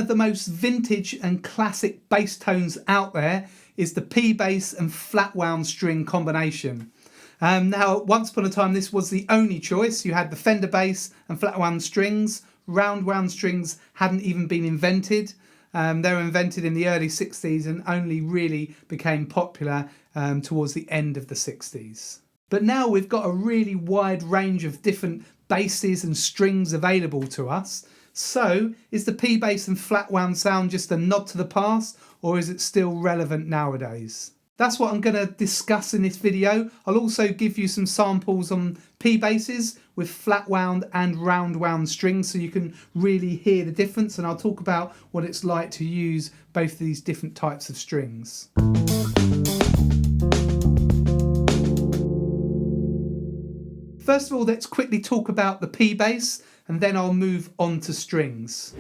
of the most vintage and classic bass tones out there is the P-bass and Flatwound string combination. Now, once upon a time, this was the only choice. You had the Fender bass and Flatwound strings. Roundwound strings hadn't even been invented. They were invented in the early 60s and only really became popular towards the end of the 60s. But now we've got a really wide range of different basses and strings available to us. So is the P-bass and Flatwound sound just a nod to the past, or is it still relevant nowadays? That's what I'm going to discuss in this video. I'll also give you some samples on P-basses with Flatwound and Roundwound strings so you can really hear the difference, and I'll talk about what it's like to use both of these different types of strings. First of all, let's quickly talk about the P-bass, and then I'll move on to strings.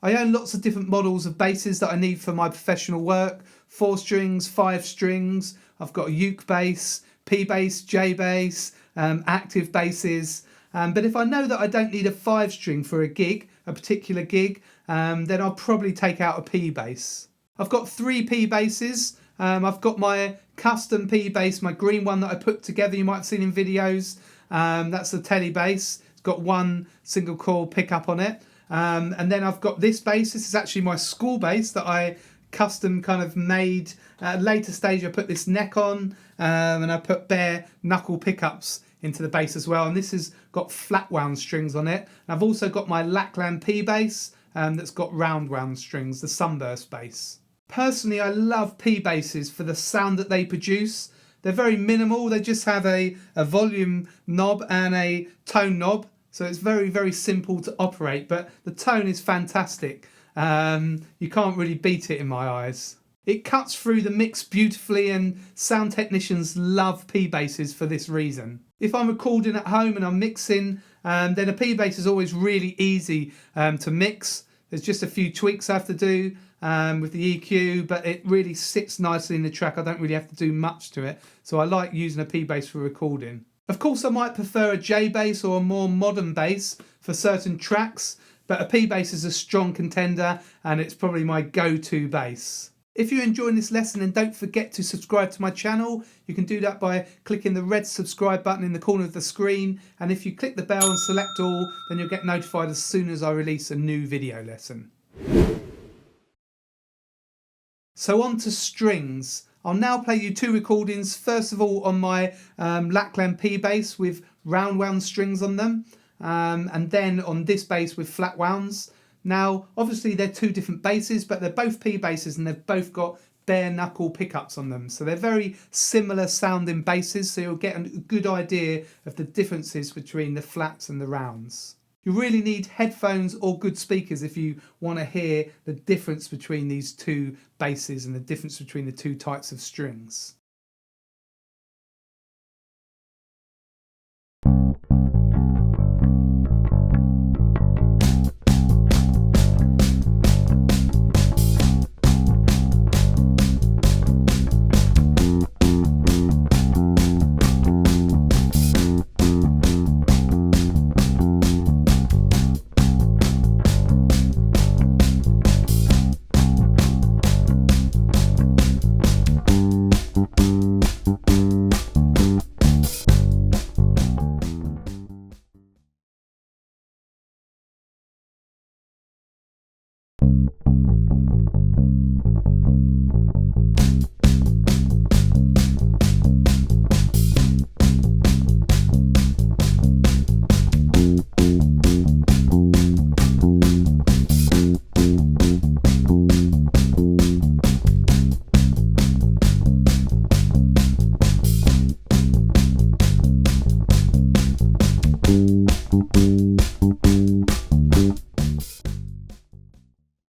I own lots of different models of basses that I need for my professional work. 4 strings, 5 strings. I've got a uke bass, P-bass, J-bass, active basses. But if I know that I don't need a 5 string for a gig, a particular gig, then I'll probably take out a P-bass. I've got 3 P-basses. I've got my custom P-bass, my green one that I put together, you might have seen in videos. That's the Tele bass. It's got 1 single coil pickup on it. And then I've got this bass. This is actually my school bass that I custom kind of made. At a later stage I put this neck on and I put bare knuckle pickups into the bass as well. And this has got Flatwound strings on it. And I've also got my Lakland P bass that's got Roundwound strings, the Sunburst bass. Personally, I love P basses for the sound that they produce. They're very minimal. They just have a volume knob and a tone knob. So it's very, very simple to operate, but the tone is fantastic. You can't really beat it in my eyes. It cuts through the mix beautifully, and sound technicians love P-basses for this reason. If I'm recording at home and I'm mixing, then a P-bass is always really easy to mix. There's just a few tweaks I have to do with the EQ, but it really sits nicely in the track. I don't really have to do much to it. So I like using a P-bass for recording. Of course, I might prefer a J-bass or a more modern bass for certain tracks, but a P-bass is a strong contender and it's probably my go-to bass. If you're enjoying this lesson, then don't forget to subscribe to my channel. You can do that by clicking the red subscribe button in the corner of the screen, and if you click the bell and select all, then you'll get notified as soon as I release a new video lesson. So on to strings. I'll now play you 2 recordings, first of all on my Lakland P bass with Roundwound strings on them, and then on this bass with Flatwounds. Now, obviously they're 2 different basses, but they're both P basses and they've both got bare knuckle pickups on them. So they're very similar sounding basses, so you'll get a good idea of the differences between the flats and the rounds. You really need headphones or good speakers if you want to hear the difference between these 2 basses and the difference between the 2 types of strings.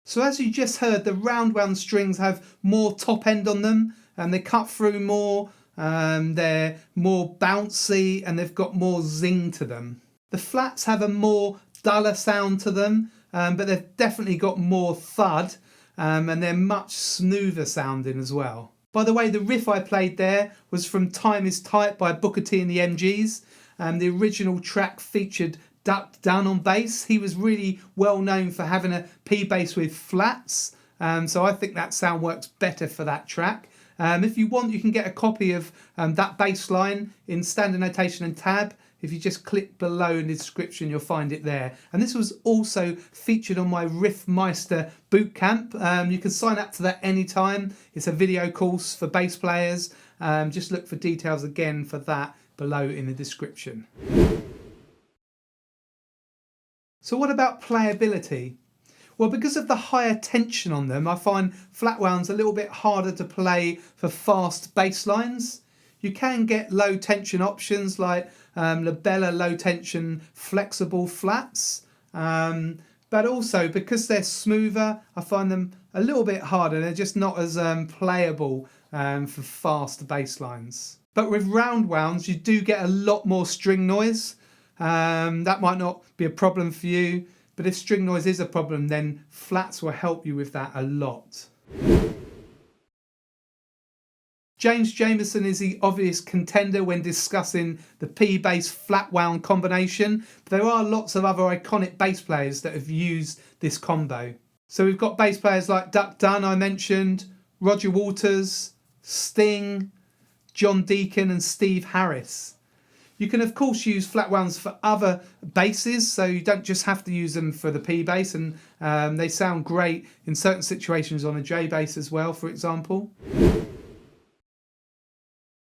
So as you just heard, the Roundwound strings have more top end on them and they cut through more, they're more bouncy and they've got more zing to them. The flats have a more duller sound to them, but they've definitely got more thud and they're much smoother sounding as well. By the way, the riff I played there was from Time Is Tight by Booker T and the MGs. The original track featured Duck Dunn on bass. He was really well known for having a P bass with flats. So I think that sound works better for that track. If you want, you can get a copy of that bass line in standard notation and tab. If you just click below in the description, you'll find it there. And this was also featured on my Riffmeister bootcamp. You can sign up to that anytime. It's a video course for bass players. Just look for details again for that below in the description. So what about playability? Well, because of the higher tension on them, I find Flatwounds a little bit harder to play for fast bass lines. You can get low tension options like Labella low tension flexible flats, but also because they're smoother, I find them a little bit harder. They're just not as playable for fast bass lines. But with roundwounds, you do get a lot more string noise. That might not be a problem for you, but if string noise is a problem, then flats will help you with that a lot. James Jamerson is the obvious contender when discussing the P-bass flatwound combination, but there are lots of other iconic bass players that have used this combo. So we've got bass players like Duck Dunn, I mentioned, Roger Waters, Sting, John Deacon and Steve Harris. You can of course use flatwounds for other basses, so you don't just have to use them for the P bass, and they sound great in certain situations on a J bass as well, for example.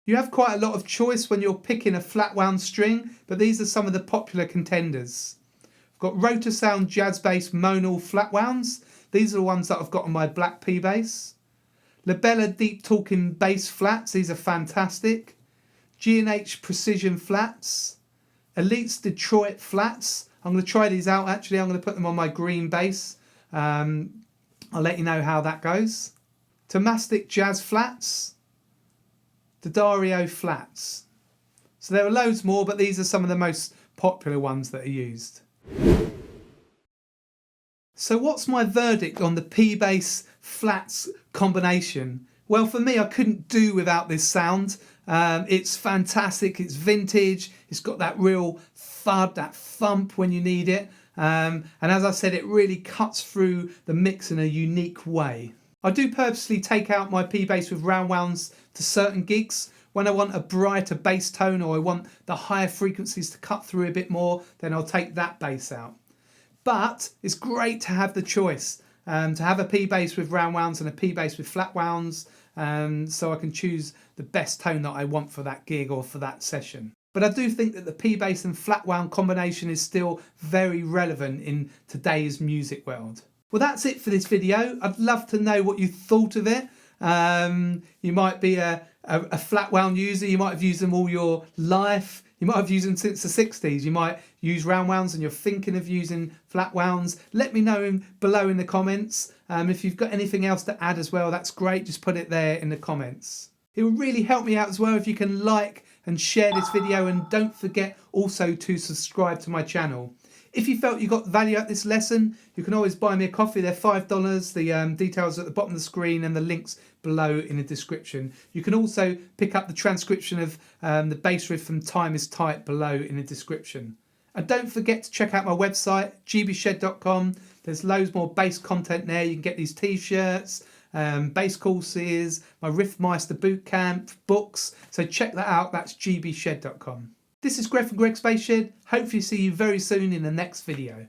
You have quite a lot of choice when you're picking a flatwound string, but these are some of the popular contenders. I've got Rotor Sound Jazz Bass Monal Flatwounds. These are the ones that I've got on my black P bass. Labella Deep Talking Bass Flats. These are fantastic. G&H Precision Flats. Elite's Detroit Flats. I'm going to try these out actually. I'm going to put them on my green bass. I'll let you know how that goes. Tomastic Jazz Flats. D'Addario Flats. So there are loads more, but these are some of the most popular ones that are used. So what's my verdict on the P-bass flats combination? Well, for me, I couldn't do without this sound. It's fantastic, it's vintage, it's got that real thud, that thump when you need it. And as I said, it really cuts through the mix in a unique way. I do purposely take out my P-bass with roundwounds to certain gigs. When I want a brighter bass tone or I want the higher frequencies to cut through a bit more, then I'll take that bass out. But it's great to have the choice, to have a P-bass with roundwounds and a P-bass with flatwounds, so I can choose the best tone that I want for that gig or for that session. But I do think that the P-bass and flatwound combination is still very relevant in today's music world. Well, that's it for this video. I'd love to know what you thought of it. You might be a flatwound user. You might have used them all your life. You might have used them since the 60s. You might use roundwounds and you're thinking of using flatwounds. Let me know below in the comments. If you've got anything else to add as well, that's great. Just put it there in the comments. It would really help me out as well if you can like and share this video, and don't forget also to subscribe to my channel. If you felt you got value at this lesson, you can always buy me a coffee. They're $5. The details are at the bottom of the screen and the links below in the description. You can also pick up the transcription of the bass riff from Time Is Tight below in the description. And don't forget to check out my website, gbshed.com. There's loads more bass content there. You can get these t-shirts, bass courses, my Riffmeister bootcamp, books. So check that out. That's gbshed.com. This is Greg from Greg's Bass Shed. Hopefully see you very soon in the next video.